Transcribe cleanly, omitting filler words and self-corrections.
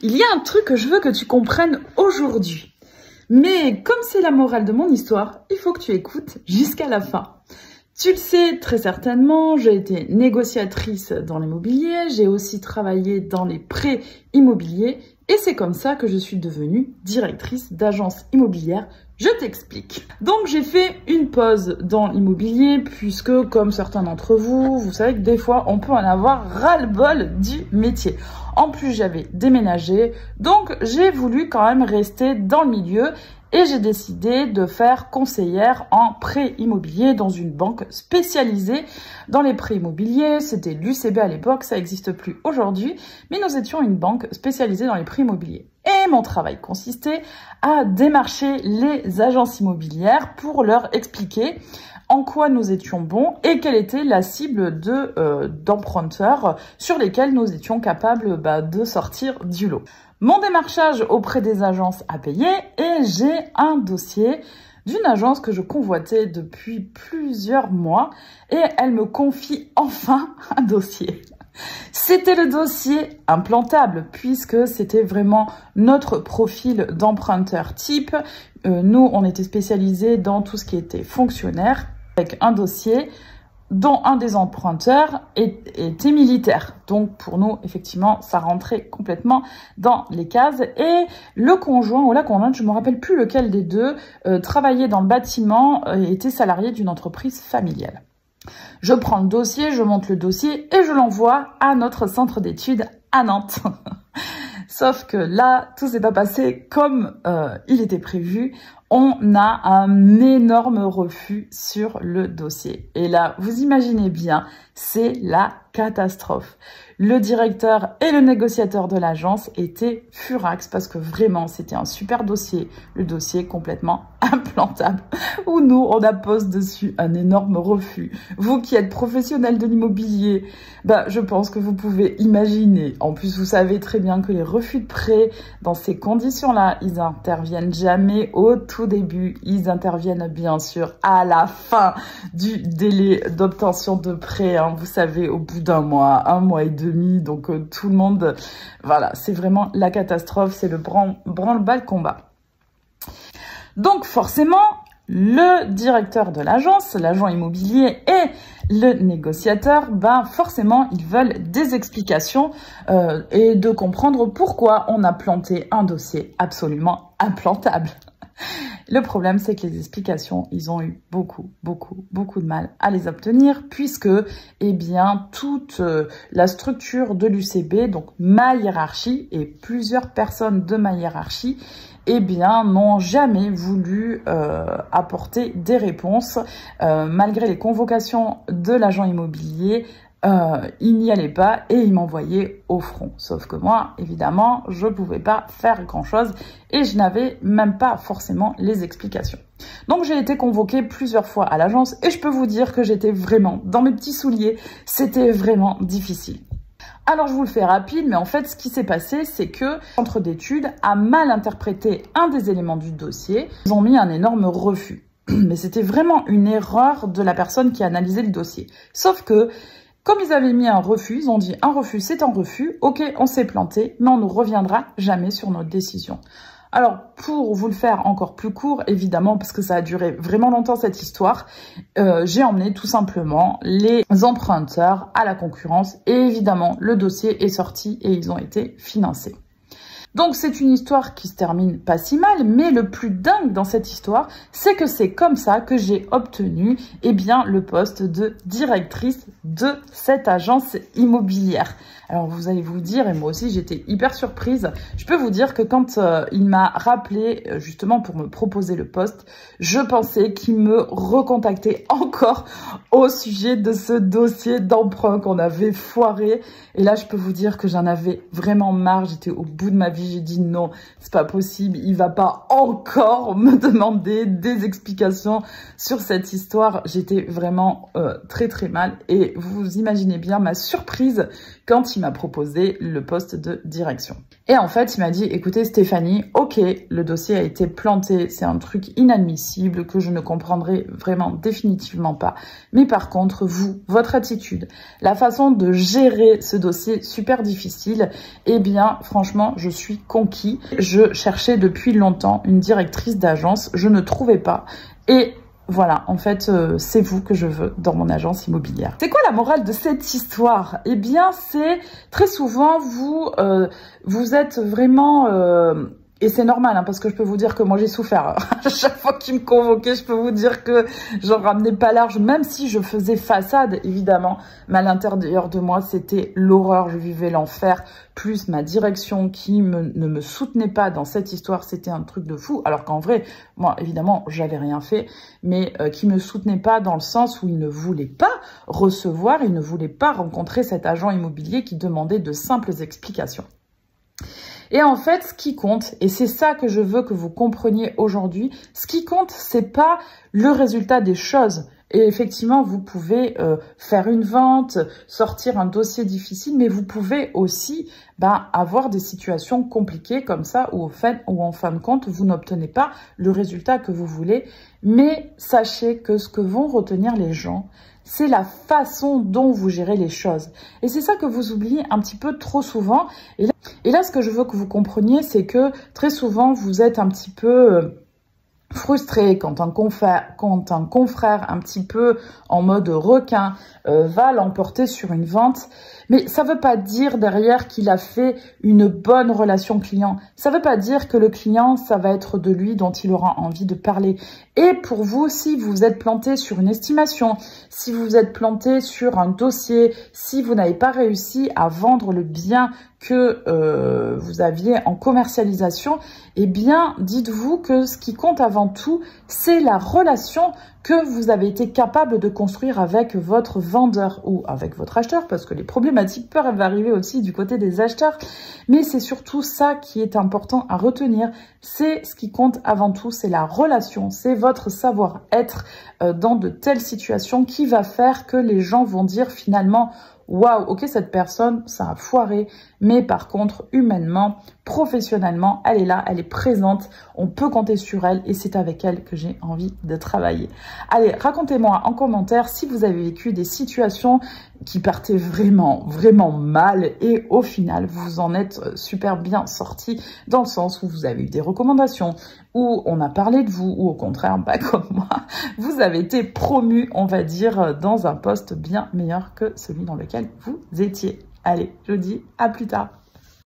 Il y a un truc que je veux que tu comprennes aujourd'hui. Mais comme c'est la morale de mon histoire, il faut que tu écoutes jusqu'à la fin. Tu le sais très certainement, j'ai été négociatrice dans l'immobilier, j'ai aussi travaillé dans les prêts immobiliers et c'est comme ça que je suis devenue directrice d'agence immobilière. Je t'explique. Donc j'ai fait une pause dans l'immobilier puisque comme certains d'entre vous, vous savez que des fois on peut en avoir ras-le-bol du métier. En plus j'avais déménagé, donc j'ai voulu quand même rester dans le milieu et j'ai décidé de faire conseillère en prêt immobilier dans une banque spécialisée dans les prêts immobiliers. C'était l'UCB à l'époque, ça n'existe plus aujourd'hui, mais nous étions une banque spécialisée dans les prêts immobiliers. Et mon travail consistait à démarcher les agences immobilières pour leur expliquer en quoi nous étions bons et quelle était la cible d'emprunteurs sur lesquels nous étions capables de sortir du lot. Mon démarchage auprès des agences a payé et j'ai un dossier d'une agence que je convoitais depuis plusieurs mois et elle me confie enfin un dossier. C'était le dossier implantable puisque c'était vraiment notre profil d'emprunteur type. Nous, on était spécialisés dans tout ce qui était fonctionnaire avec un dossier dont un des emprunteurs était militaire. Donc pour nous, effectivement, ça rentrait complètement dans les cases. Et le conjoint ou la conjointe, je ne me rappelle plus lequel des deux, travaillait dans le bâtiment et était salarié d'une entreprise familiale. Je prends le dossier, je monte le dossier et je l'envoie à notre centre d'études à Nantes. Sauf que là, tout s'est pas passé comme il était prévu. On a un énorme refus sur le dossier. Et là, vous imaginez bien, c'est la catastrophe. Le directeur et le négociateur de l'agence étaient furax parce que vraiment, c'était un super dossier. Le dossier complètement implantable où nous, on appose dessus un énorme refus. Vous qui êtes professionnel de l'immobilier, je pense que vous pouvez imaginer. En plus, vous savez très bien que les refus de prêt, dans ces conditions-là, ils interviennent jamais au tout début. Ils interviennent bien sûr à la fin du délai d'obtention de prêt. Vous savez, au bout d'un mois et demi. Donc tout le monde, voilà, c'est vraiment la catastrophe. C'est le branle-bas le combat. Donc forcément, le directeur de l'agence, l'agent immobilier et le négociateur, forcément, ils veulent des explications et de comprendre pourquoi on a planté un dossier absolument implantable. Le problème, c'est que les explications, ils ont eu beaucoup de mal à les obtenir puisque, toute la structure de l'UCB, donc ma hiérarchie et plusieurs personnes de ma hiérarchie, n'ont jamais voulu apporter des réponses malgré les convocations de l'agent immobilier. Il n'y allait pas et il m'envoyait au front. Sauf que moi, évidemment, je ne pouvais pas faire grand-chose et je n'avais même pas forcément les explications. Donc j'ai été convoquée plusieurs fois à l'agence et je peux vous dire que j'étais vraiment dans mes petits souliers. C'était vraiment difficile. Alors je vous le fais rapide, mais en fait ce qui s'est passé, c'est que le centre d'études a mal interprété un des éléments du dossier. Ils ont mis un énorme refus. Mais c'était vraiment une erreur de la personne qui a analysé le dossier. Sauf que comme ils avaient mis un refus, ils ont dit un refus, c'est un refus. Ok, on s'est planté, mais on ne reviendra jamais sur notre décision. Alors, pour vous le faire encore plus court, évidemment, parce que ça a duré vraiment longtemps cette histoire, j'ai emmené tout simplement les emprunteurs à la concurrence. Et évidemment, le dossier est sorti et ils ont été financés. Donc c'est une histoire qui se termine pas si mal, mais le plus dingue dans cette histoire, c'est que c'est comme ça que j'ai obtenu le poste de directrice de cette agence immobilière. Alors vous allez vous dire, et moi aussi j'étais hyper surprise, je peux vous dire que quand il m'a rappelé justement pour me proposer le poste, je pensais qu'il me recontactait encore au sujet de ce dossier d'emprunt qu'on avait foiré. Et là je peux vous dire que j'en avais vraiment marre, j'étais au bout de ma vie. J'ai dit non, c'est pas possible, il va pas encore me demander des explications sur cette histoire. J'étais vraiment très mal et vous imaginez bien ma surprise quand il m'a proposé le poste de direction. Et en fait, il m'a dit, écoutez Stéphanie, ok, le dossier a été planté, c'est un truc inadmissible que je ne comprendrai vraiment définitivement pas. Mais par contre, vous, votre attitude, la façon de gérer ce dossier super difficile, franchement, je suis suis conquis. Je cherchais depuis longtemps une directrice d'agence, je ne trouvais pas. Et voilà, en fait, c'est vous que je veux dans mon agence immobilière. C'est quoi la morale de cette histoire? Eh bien, c'est très souvent, vous êtes vraiment... Et c'est normal, hein, parce que je peux vous dire que moi j'ai souffert. À chaque fois qu'ils me convoquaient, je peux vous dire que j'en ramenais pas large, même si je faisais façade, évidemment. Mais à l'intérieur de moi, c'était l'horreur, je vivais l'enfer. Plus ma direction qui ne me soutenait pas dans cette histoire, c'était un truc de fou. Alors qu'en vrai, moi, évidemment, j'avais rien fait, mais qui me soutenait pas dans le sens où il ne voulait pas recevoir, il ne voulait pas rencontrer cet agent immobilier qui demandait de simples explications. Et en fait, ce qui compte, et c'est ça que je veux que vous compreniez aujourd'hui, ce qui compte, c'est pas le résultat des choses. Et effectivement, vous pouvez faire une vente, sortir un dossier difficile, mais vous pouvez aussi avoir des situations compliquées comme ça, où en fin de compte, vous n'obtenez pas le résultat que vous voulez. Mais sachez que ce que vont retenir les gens, c'est la façon dont vous gérez les choses. Et c'est ça que vous oubliez un petit peu trop souvent. Et là, ce que je veux que vous compreniez, c'est que très souvent, vous êtes un petit peu frustré quand un confrère un petit peu en mode requin va l'emporter sur une vente. Mais ça ne veut pas dire derrière qu'il a fait une bonne relation client. Ça ne veut pas dire que le client, ça va être de lui dont il aura envie de parler. Et pour vous, si vous êtes planté sur une estimation, si vous êtes planté sur un dossier, si vous n'avez pas réussi à vendre le bien que vous aviez en commercialisation, eh bien, dites-vous que ce qui compte avant tout, c'est la relation que vous avez été capable de construire avec votre vendeur ou avec votre acheteur, parce que les problématiques peuvent arriver aussi du côté des acheteurs. Mais c'est surtout ça qui est important à retenir. C'est ce qui compte avant tout, c'est la relation, c'est votre savoir-être dans de telles situations qui va faire que les gens vont dire finalement « Waouh, ok, cette personne, ça a foiré, mais par contre, humainement, professionnellement, elle est là, elle est présente, on peut compter sur elle et c'est avec elle que j'ai envie de travailler. » Allez, racontez-moi en commentaire si vous avez vécu des situations qui partaient vraiment, vraiment mal et au final, vous en êtes super bien sorti dans le sens où vous avez eu des recommandations, où on a parlé de vous, ou au contraire, comme moi, vous avez été promu, on va dire, dans un poste bien meilleur que celui dans lequel vous étiez. Allez, je vous dis à plus tard.